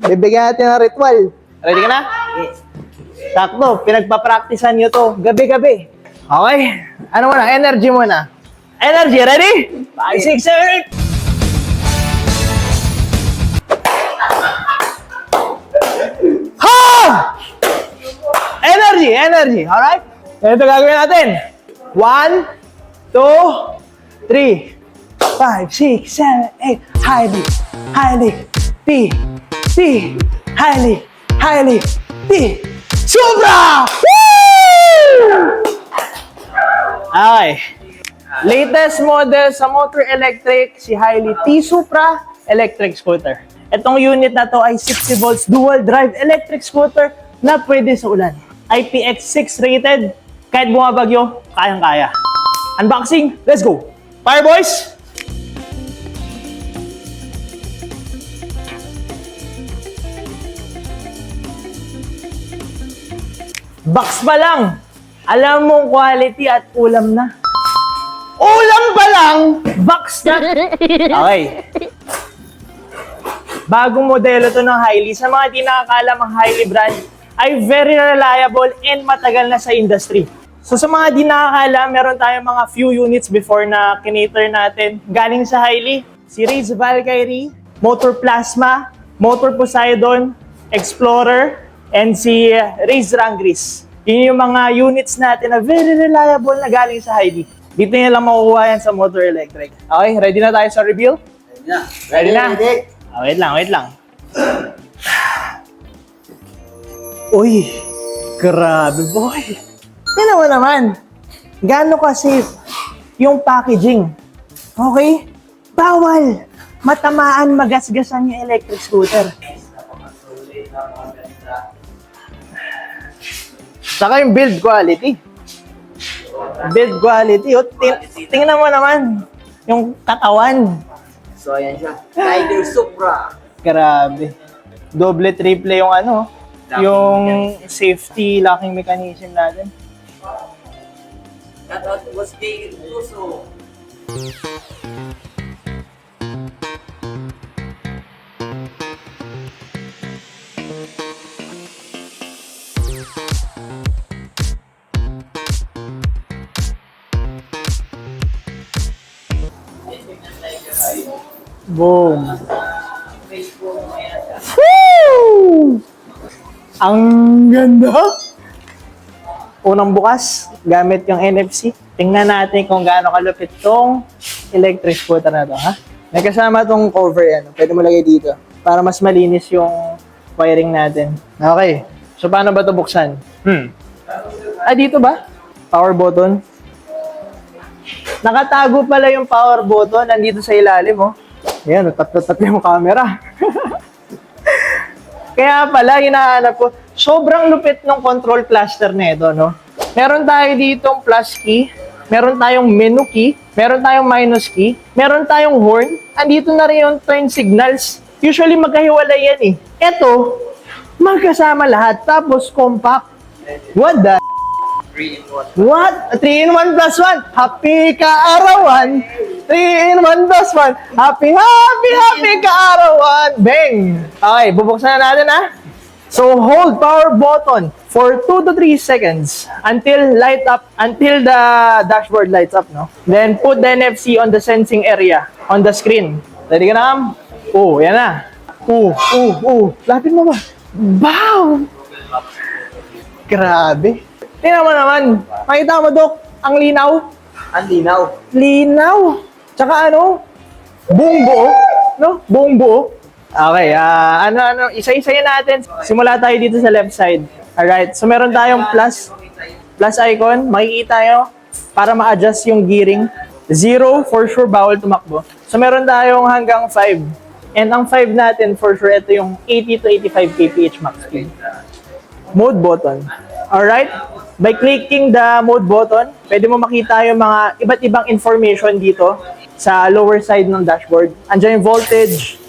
bibigyan natin ng ritual. Ready ka na? Yes. Sakto, pinagpa-practicean nyo to gabi-gabi. Okay? Ano muna? Energy muna. Energy, ready? 5, 6, 7, 8. Ha! Energy. Alright? Ito gagawin natin. 1, 2, 3, 5, 6, 7, 8. Highly. T. Highly. T. Supra! Woo! Okay. Latest model sa motor electric, si Highly T Supra electric scooter. Itong unit na to ay 60 volts dual drive electric scooter na pwede sa ulan. IPX6 rated, kahit bumabagyo, kayang-kaya. Unboxing, let's go! Fire boys! Box pa lang, alam mong quality at ulam na. Ulam pa lang, box na. Okay. Bagong modelo to ng Highly. Sa mga di nakakaalam, ang Highly brand ay very reliable and matagal na sa industry. So sa mga di nakakaalam, meron tayong mga few units before na kinater natin. Galing sa Highly, si Raze Valkyrie, Motor Plasma, Motor Poseidon, Explorer, and si Raze Rangris. Yun yung mga units natin na very reliable na galing sa Highly. Dito nyo lang makukuha yan sa motor electric. Okay, ready na tayo sa reveal? Ready na? Wait lang. Uy, grabe boy. Tignan mo naman. Gaano ka safe yung packaging. Okay? Bawal matamaan magasgasan yung electric scooter. Saka yung build quality. Tingnan mo naman yung katawan. So, ayan siya. Tiger Supra. Grabe. Doble, triple yung ano, yung safety locking mechanism natin. That was Jay Russo. Boom! Woo! Ang ganda! Unang bukas, gamit yung NFC. Tingnan natin kung gaano kalupit tong electric scooter na to, ha? May kasama tong cover yan. Pwede mo lagay dito para mas malinis yung wiring natin. Okay. So, paano ba ito buksan? Dito ba? Power button. Nakatago pala yung power button. Nandito sa ilalim, oh. Ayan, tap yung camera. Kaya pala, hinahanap ko. Sobrang lupit ng control cluster na ito, no? Meron tayo ditong plus key, meron tayong menu key, meron tayong minus key, meron tayong horn, andito na rin yung turn signals. Usually magkahiwalay yan eh. Ito, magkasama lahat, tapos compact. What the? 3-in-1. What? 3-in-1 plus 1. Happy kaarawan. 3-in-1 plus 1. Happy kaarawan. Bang! Okay, bubuksan na natin, ha? So, hold power button for 2 to 3 seconds until the dashboard lights up, no? Then, put the NFC on the sensing area on the screen. Ready ka na, Am? Oh, yan na. Lapit mo ba? Wow! Grabe. Tingnan mo naman. Makita mo, Dok, ang linaw. Ang linaw. Linaw. Tsaka ano, buong buo. No? Buong buo. Okay, isa-isayin natin. Simula tayo dito sa left side. Alright, so meron tayong plus icon. Makikita nyo para ma-adjust yung gearing. 0, for sure, bawal tumakbo. So meron tayong hanggang 5. And ang 5 natin, for sure, ito yung 80 to 85 kph max speed. Mode button. Alright? By clicking the mode button, pwede mo makita yung mga iba't ibang information dito sa lower side ng dashboard. Andiyan yung voltage,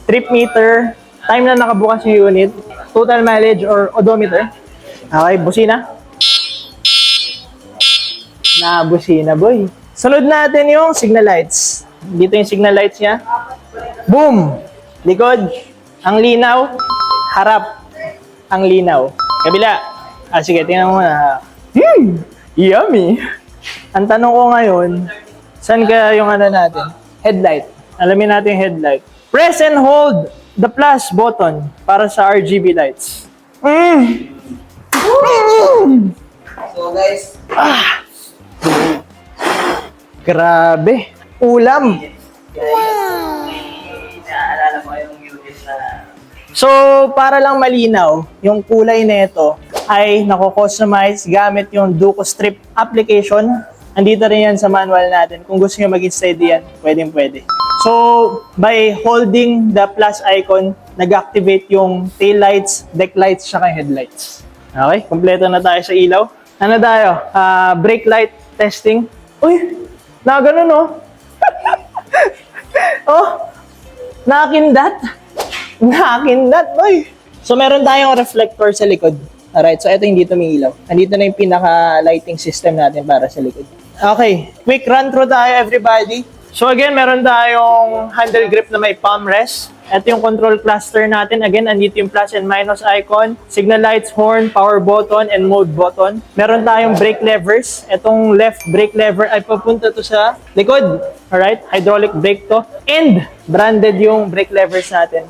trip meter, time na nakabukas yung unit, total mileage or odometer. Okay, busina. Busina, boy. Sunod natin yung signal lights. Dito yung signal lights niya. Boom! Likod. Ang linaw, harap. Ang linaw. Kabila. Sige, tingnan mo na. Yummy! Ang tanong ko ngayon, saan kaya yung ano natin? Headlight. Alamin natin yung headlight. Press and hold the plus button para sa RGB lights. So guys, Grabe. Ulam. naalala ko yung unit na So, para lang malinaw, yung kulay nito ay nako-customize gamit yung Duco Strip application. Andito rin yan sa manual natin. Kung gusto nyo mag-install yan, pwedeng-pwede. So, by holding the plus icon, nag-activate yung tail lights, deck lights, saka headlights. Okay, kompleto na tayo sa ilaw. Ano tayo? Brake light testing. Uy, na ganun oh. Oh, nakakindat. Nakakindat, boy. So, meron tayong reflector sa likod. Alright, so ito hindi tumiilaw. Andito na yung pinaka-lighting system natin para sa likod. Okay, quick run through tayo, everybody. So again, meron tayong handle grip na may palm rest. Ito yung control cluster natin. Again, andito yung plus and minus icon, signal lights, horn, power button, and mode button. Meron tayong brake levers. Itong left brake lever ay papunta to sa likod. Alright, hydraulic brake to. And branded yung brake levers natin.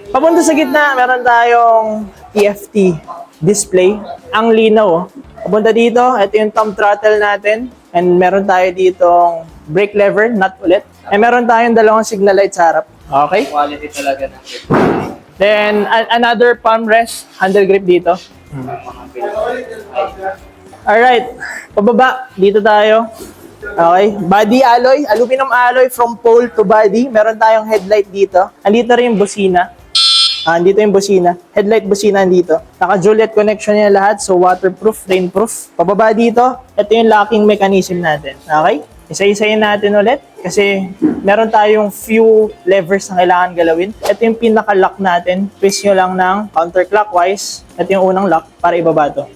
Papunta sa gitna, meron tayong TFT display. Ang linaw, oh. Papunta dito, ito yung thumb throttle natin. And meron tayo ditong brake lever, nut ulit. And meron tayong dalawang signal light sa harap. Okay? quality talaga ng Then, another palm rest, handle grip dito. Alright, pababa, dito tayo. Okay, body alloy, aluminum alloy from pole to body. Meron tayong headlight dito. Andito rin yung busina. Andito yung busina. Headlight busina andito. Naka-Juliet connection yan lahat. So, waterproof, rainproof. Pababa dito, ito yung locking mechanism natin. Okay? Isa-isayin natin ulit. Kasi meron tayong few levers na kailangan galawin. Ito yung pinaka-lock natin. Twist nyo lang ng counterclockwise. Ito yung unang lock para ibaba to.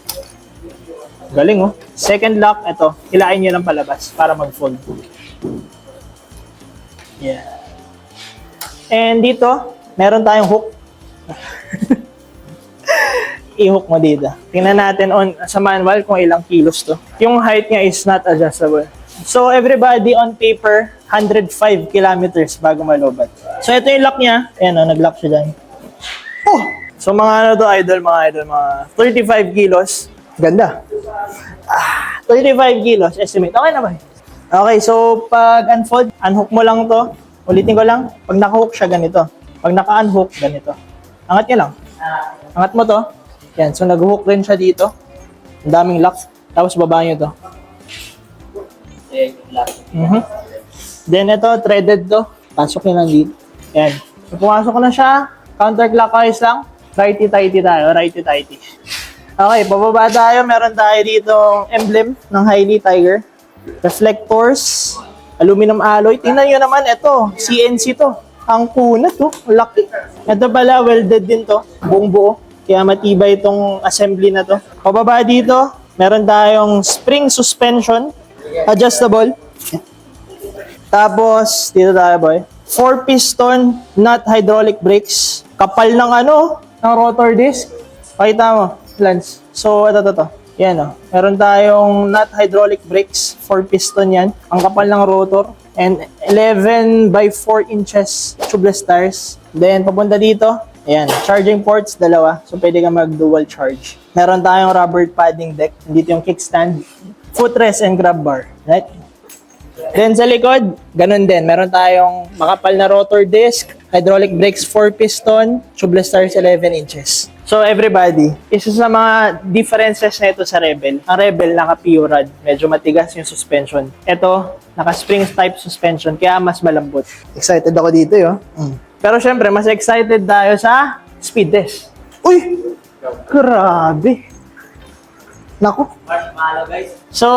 Galing oh. Second lock, ito. Hilain nyo lang palabas para mag-fold. Yeah. And dito, meron tayong hook. I-hook mo dito. Tingnan natin sa manual kung ilang kilos to. Yung height niya is not adjustable. So everybody on paper, 105 kilometers bago malobat. So ito yung lock niya. Ayan o, nag-lock siya dyan. Oh! So mga ano to, mga 35 kilos. Ganda. 35 kilos, estimate. Okay na ba? Okay, so pag unfold, unhook mo lang to. Ulitin ko lang. Pag naka-hook siya, ganito. Pag naka-unhook, ganito. Angat niya lang. Angat mo to. Yan, so nag-hook rin siya dito. Ang daming lock. Tapos baba nyo to. Then ito, threaded to. Pasok nyo lang dito. Yan. So pumasok na siya. Counterclockwise lang. Righty-tighty tayo. Righty-tighty. Okay, bababa tayo. Meron tayo dito emblem ng Hailey Tiger. Reflectors. Aluminum alloy. Tingnan nyo naman, ito. CNC to. Ang kunat to. Laki. Ito pala, welded din to. Buong buo. Kaya matibay itong assembly na to. Pababa dito, meron tayong spring suspension. Adjustable. Tapos, dito tayo boy. 4-piston, not hydraulic brakes. Kapal ng ng rotor disc. Pakita mo, Lance. So, ito. Yan o. Meron tayong not hydraulic brakes. 4-piston yan. Ang kapal ng rotor. And 11 by 4 inches tubeless tires. Then, papunta dito. Ayan, charging ports, dalawa. So, pwede ka mag-dual charge. Meron tayong rubber padding deck. Dito yung kickstand. Footrest and grab bar. Right? Then, sa likod, ganun din. Meron tayong makapal na rotor disc, hydraulic brakes, 4-piston, tubeless tires, 11 inches. So, everybody, isa sa mga differences na ito sa Rebel. Ang Rebel, naka-PU rod. Medyo matigas yung suspension. Ito, naka-spring type suspension, kaya mas malambot. Excited ako dito, yo. Pero syempre, mas excited tayo sa speed test. Uy! Grabe! Naku. Marshmallow guys. So,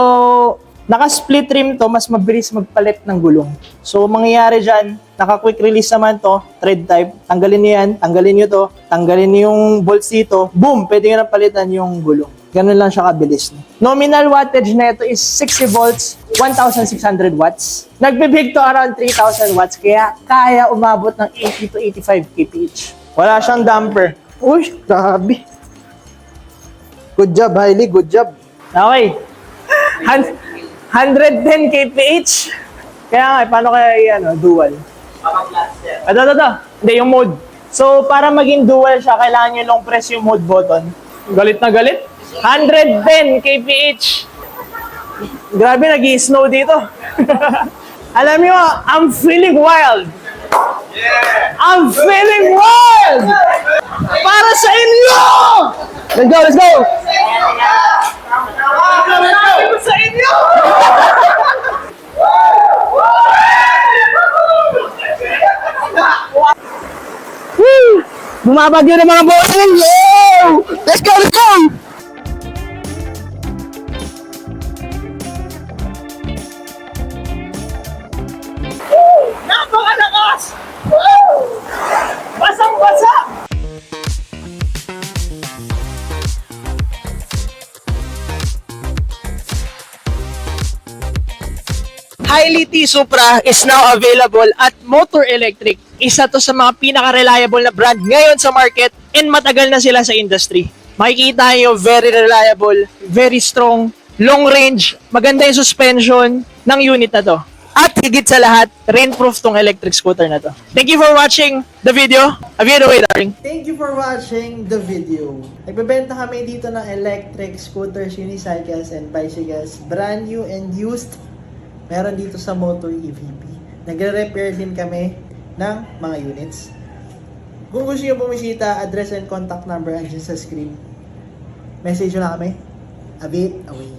naka-split rim to, mas mabilis magpalit ng gulong. So, mangyayari dyan, naka-quick release naman to, thread type. Tanggalin nyo yan, tanggalin nyo to, tanggalin nyo yung bolts dito. Boom! Pwede nyo na palitan yung gulong. Ganun lang siya kabilis. Nominal wattage na ito is 60 volts, 1,600 watts. Nagbe-peak to around 3,000 watts, kaya kaya umabot ng 80 to 85 kph. Wala siyang damper. Uy, grabe. Good job, Hailey. Good job. Okay. 110 kph. Kaya nga, paano kaya dual? Papa-cluster. Ito. Hindi, yung mode. So, para maging dual siya, kailangan nyo long press yung mode button. Galit na galit. 110 kph. Grabe, nag-i-snow dito. Alam nyo, I'm feeling wild. I'm feeling wild! Para sa inyo! Let's go, let's go! Para sa inyo! Woo! Bumabagyo ng mga bossing! Yo! Let's go, let's go! Napakalakas! Woo! Basang-basa! Highly T Supra is now available at Motor Electric. Isa to sa mga pinaka-reliable na brand ngayon sa market and matagal na sila sa industry. Makikita nyo, very reliable, very strong, long range, maganda yung suspension ng unit na to. At higit sa lahat, rainproof tong electric scooter na to. Thank you for watching the video. A video away, darling. Thank you for watching the video. Nagbebenta kami dito ng electric scooters, unicycles, and bicycles. Brand new and used. Meron dito sa Motor EVP. Nagre-repair din kami ng mga units. Kung gusto nyo bumisita, address and contact number andyan sa screen. Message nyo na kami. A bit away.